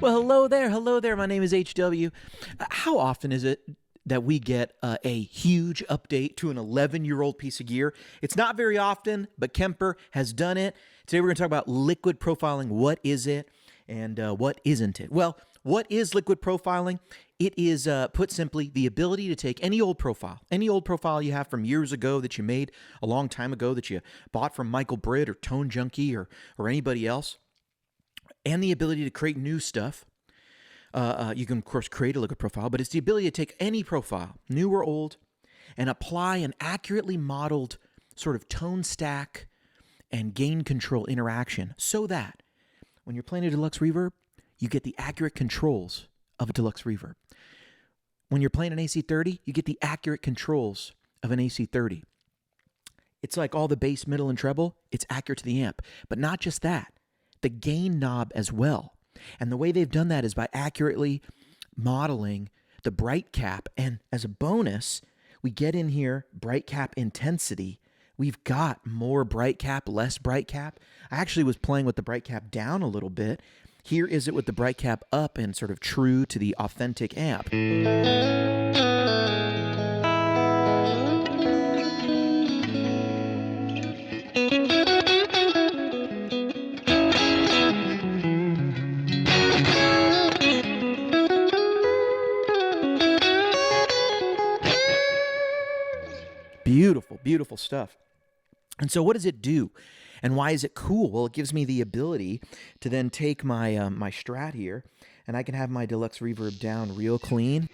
Well, hello there. My name is HW. How often is it that we get a huge update to an 11-year-old piece of gear? It's not very often, but Kemper has done it. Today we're going to talk about liquid profiling. What is it and what isn't it? Well, what is liquid profiling? It is, put simply, the ability to take any old profile you have from years ago that you made a long time ago that you bought from Michael Britt or Tone Junkie or anybody else, and the ability to create new stuff. You can, of course, create a liquid profile, but it's the ability to take any profile, new or old, and apply an accurately modeled sort of tone stack and gain control interaction so that when you're playing a deluxe reverb, you get the accurate controls of a deluxe reverb. When you're playing an AC30, you get the accurate controls of an AC30. It's like all the bass, middle, and treble, it's accurate to the amp. But not just that, the gain knob as well. And the way they've done that is by accurately modeling the bright cap. And as a bonus, we get in here bright cap intensity. We've got more bright cap, less bright cap. I actually was playing with the bright cap down a little bit. Here is it with the bright cap up and sort of true to the authentic amp. Beautiful, beautiful stuff. And so what does it do? And why is it cool? Well, it gives me the ability to then take my my Strat here, and I can have my deluxe reverb down real clean.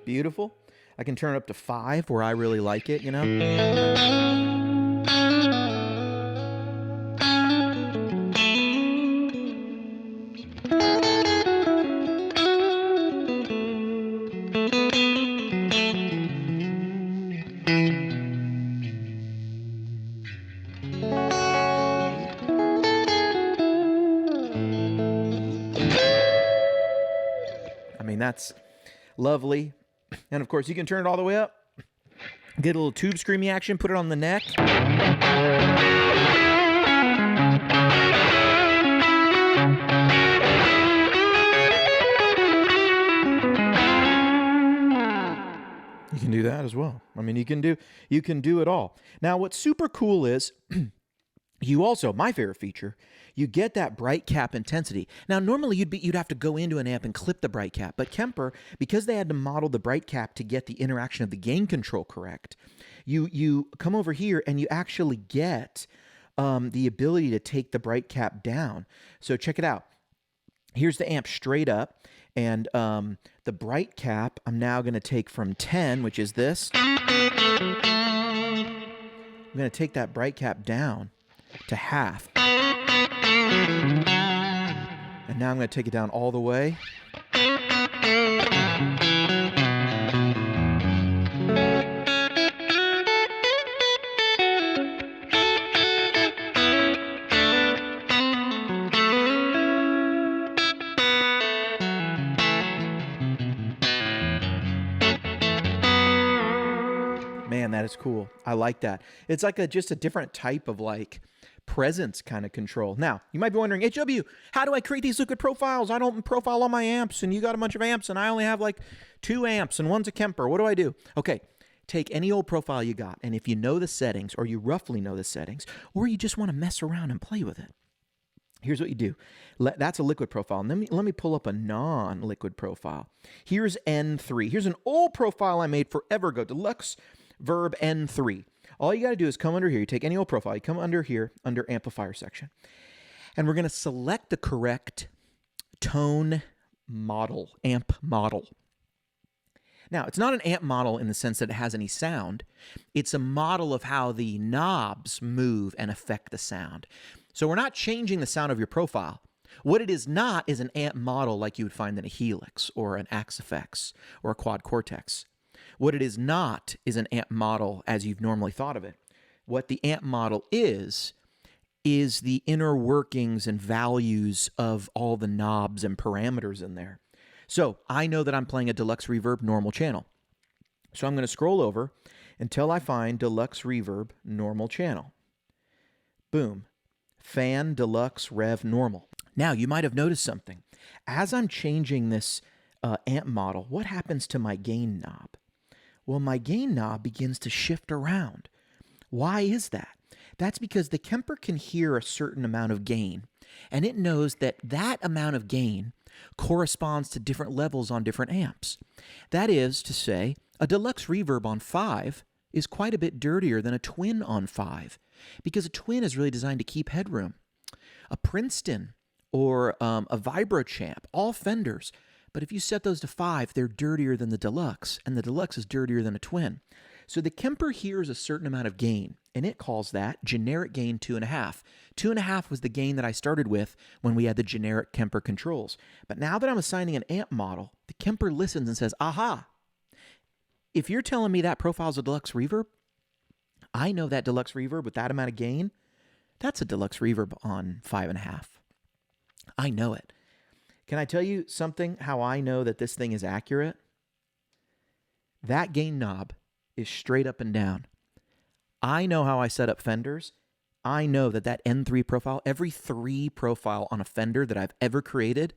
Beautiful. I can turn it up to 5 where I really like it, you know? I mean, that's lovely. And of course, you can turn it all the way up. Get a little tube screaming action, put it on the neck. You can do that as well. I mean, you can do it all. Now, what's super cool is you also, my favorite feature, you get that bright cap intensity. Now, normally you'd have to go into an amp and clip the bright cap, but Kemper, because they had to model the bright cap to get the interaction of the gain control correct, you come over here and you actually get the ability to take the bright cap down. So check it out. Here's the amp straight up, and the bright cap I'm now going to take from 10, which is this. I'm going to take that bright cap down to half. And now I'm going to take it down all the way. Man, that is cool. I like that. It's like just a different type of presence kind of control. Now, you might be wondering, HW, how do I create these liquid profiles? I don't profile all my amps, and you got a bunch of amps, and I only have 2 amps, and one's a Kemper. What do I do? Okay, take any old profile you got, and if you know the settings, or you roughly know the settings, or you just want to mess around and play with it, here's what you do. That's a liquid profile. And let me pull up a non-liquid profile. Here's N3. Here's an old profile I made forever ago, Deluxe Verb N3. All you got to do is come under here. You take any old profile. You come under here, under amplifier section. And we're going to select the correct tone model, amp model. Now, it's not an amp model in the sense that it has any sound. It's a model of how the knobs move and affect the sound. So we're not changing the sound of your profile. What it is not is an amp model like you would find in a Helix or an Axe-Fx or a Quad Cortex. What it is not is an amp model as you've normally thought of it. What the amp model is is the inner workings and values of all the knobs and parameters in there. So I know that I'm playing a deluxe reverb normal channel. So I'm going to scroll over until I find deluxe reverb normal channel. Boom. Fan deluxe rev normal. Now you might have noticed something. As I'm changing this amp model, what happens to my gain knob? Well, my gain knob begins to shift around. Why is that? That's because the Kemper can hear a certain amount of gain, and it knows that that amount of gain corresponds to different levels on different amps. That is to say, a deluxe reverb on 5 is quite a bit dirtier than a twin on 5, because a twin is really designed to keep headroom. A Princeton or a Vibrochamp, all Fenders, but if you set those to 5, they're dirtier than the deluxe, and the deluxe is dirtier than a twin. So the Kemper hears a certain amount of gain, and it calls that generic gain 2.5. 2.5 was the gain that I started with when we had the generic Kemper controls. But now that I'm assigning an amp model, the Kemper listens and says, aha, if you're telling me that profile's a deluxe reverb, I know that deluxe reverb with that amount of gain, that's a deluxe reverb on 5.5. I know it. Can I tell you something, how I know that this thing is accurate? That gain knob is straight up and down. I know how I set up Fenders. I know that that N3 profile, every 3 profile on a Fender that I've ever created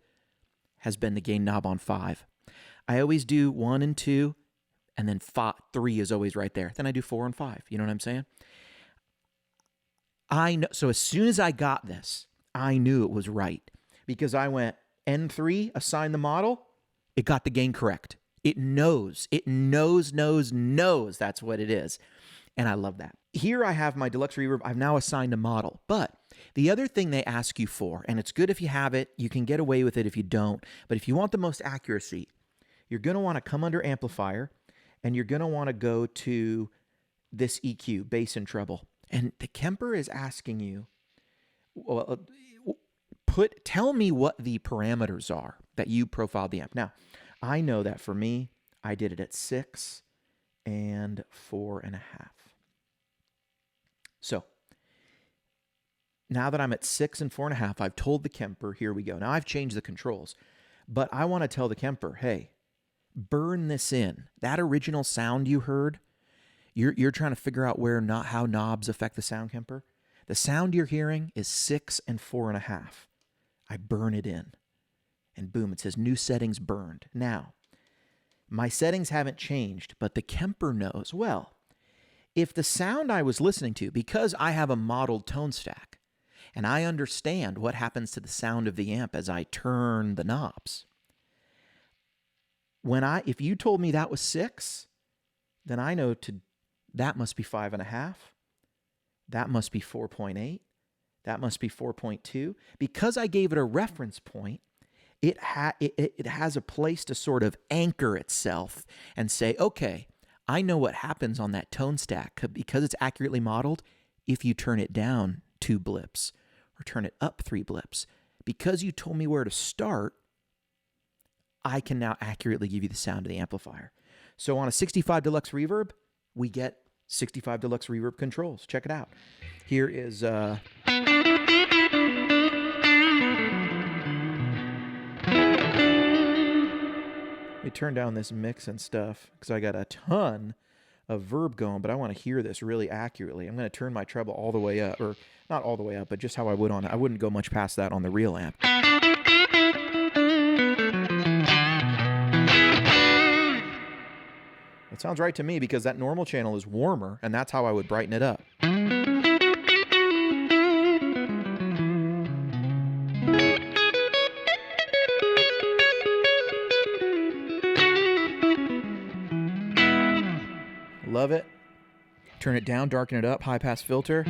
has been the gain knob on 5. I always do 1 and 2, and then 3 is always right there. Then I do 4 and 5. You know what I'm saying? I know. So as soon as I got this, I knew it was right, because I went N3, assign the model, it got the gain correct. It knows that's what it is. And I love that. Here I have my deluxe reverb. I've now assigned a model. But the other thing they ask you for, and it's good if you have it, you can get away with it if you don't, but if you want the most accuracy, you're going to want to come under amplifier, and you're going to want to go to this EQ, bass and treble. And the Kemper is asking you, well, tell me what the parameters are that you profiled the amp. Now, I know that for me, I did it at 6 and 4.5. So now that I'm at 6 and 4.5, I've told the Kemper, here we go. Now I've changed the controls, but I want to tell the Kemper, hey, burn this in. That original sound you heard, you're trying to figure out how knobs affect the sound, Kemper. The sound you're hearing is 6 and 4.5. I burn it in, and boom, it says new settings burned. Now, my settings haven't changed, but the Kemper knows, well, if the sound I was listening to, because I have a modeled tone stack, and I understand what happens to the sound of the amp as I turn the knobs, if you told me that was 6, then I know that must be 5.5, that must be 4.8, that must be 4.2. Because I gave it a reference point, it has a place to sort of anchor itself and say, okay, I know what happens on that tone stack because it's accurately modeled if you turn it down 2 blips or turn it up 3 blips. Because you told me where to start, I can now accurately give you the sound of the amplifier. So on a 65 Deluxe Reverb, we get 65 Deluxe Reverb controls. Check it out. Here is... Let me turn down this mix and stuff because I got a ton of verb going, but I want to hear this really accurately. I'm going to turn my treble all the way up, or not all the way up, but just how I would on it. I wouldn't go much past that on the real amp. It sounds right to me because that normal channel is warmer, and that's how I would brighten it up. Love it. Turn it down, darken it up, high pass filter.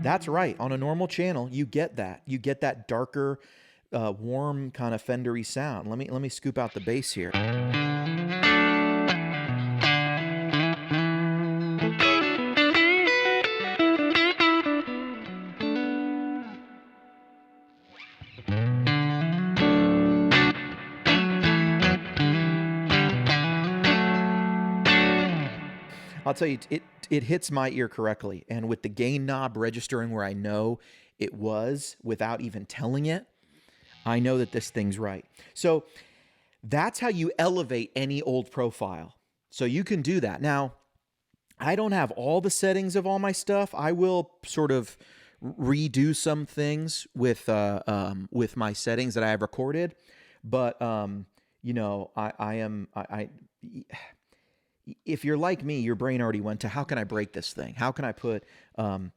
That's right. On a normal channel, you get that. You get that darker, warm kind of Fendery sound. Let me scoop out the bass here. I'll tell you, it hits my ear correctly. And with the gain knob registering where I know it was without even telling it, I know that this thing's right. So that's how you elevate any old profile. So you can do that. Now, I don't have all the settings of all my stuff. I will sort of redo some things with my settings that I have recorded. But, you know, if you're like me, your brain already went to, how can I break this thing? How can I put a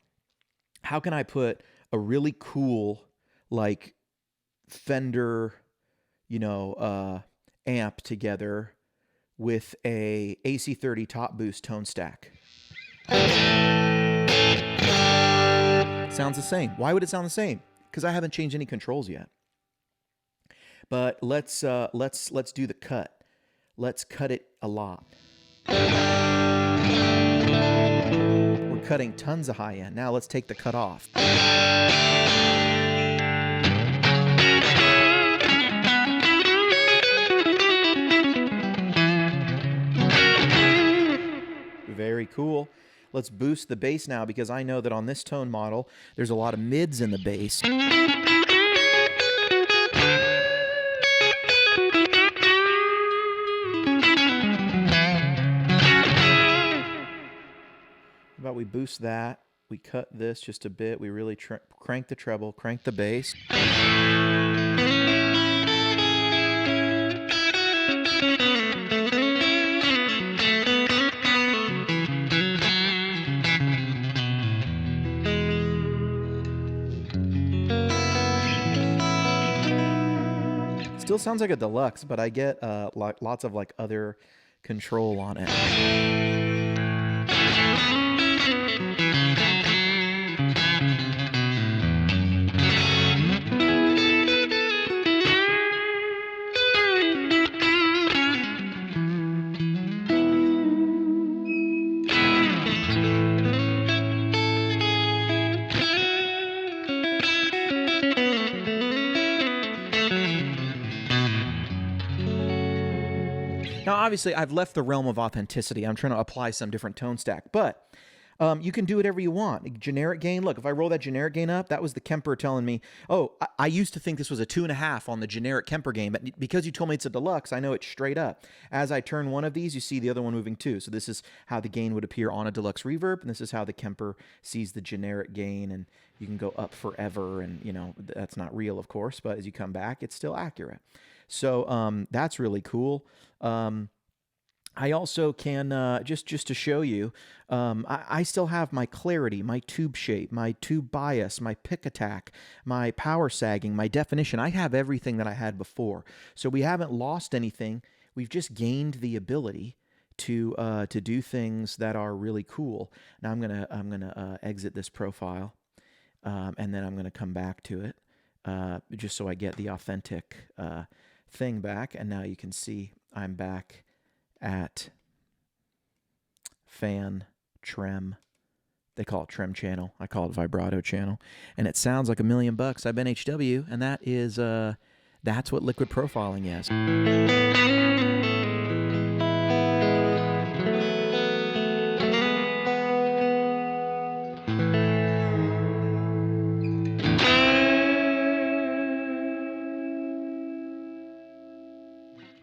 really cool, like, Fender, you know, amp together with a AC30 top boost tone stack? Sounds the same. Why would it sound the same? Because I haven't changed any controls yet. But let's do the cut. Let's cut it a lot. We're cutting tons of high end. Now let's take the cut off. Very cool. Let's boost the bass now, because I know that on this tone model, there's a lot of mids in the bass. How about we boost that? We cut this just a bit. We really crank the treble, crank the bass. Still sounds like a deluxe, but I get lots of like other control on it. Now, obviously, I've left the realm of authenticity. I'm trying to apply some different tone stack, but you can do whatever you want. Generic gain, look, if I roll that generic gain up, that was the Kemper telling me, oh, I used to think this was a 2.5 on the generic Kemper gain, but because you told me it's a deluxe, I know it's straight up. As I turn one of these, you see the other one moving too. So this is how the gain would appear on a deluxe reverb, and this is how the Kemper sees the generic gain, and you can go up forever, and you know, that's not real, of course, but as you come back, it's still accurate. So that's really cool. I also can, just to show you, I still have my clarity, my tube shape, my tube bias, my pick attack, my power sagging, my definition. I have everything that I had before. So we haven't lost anything. We've just gained the ability to do things that are really cool. Now I'm gonna exit this profile, and then I'm gonna come back to it, just so I get the authentic thing back. And now you can see I'm back at fan trem. They call it trem channel. I call it vibrato channel, and it sounds like $1,000,000. I've been HW, and that is that's what liquid profiling is.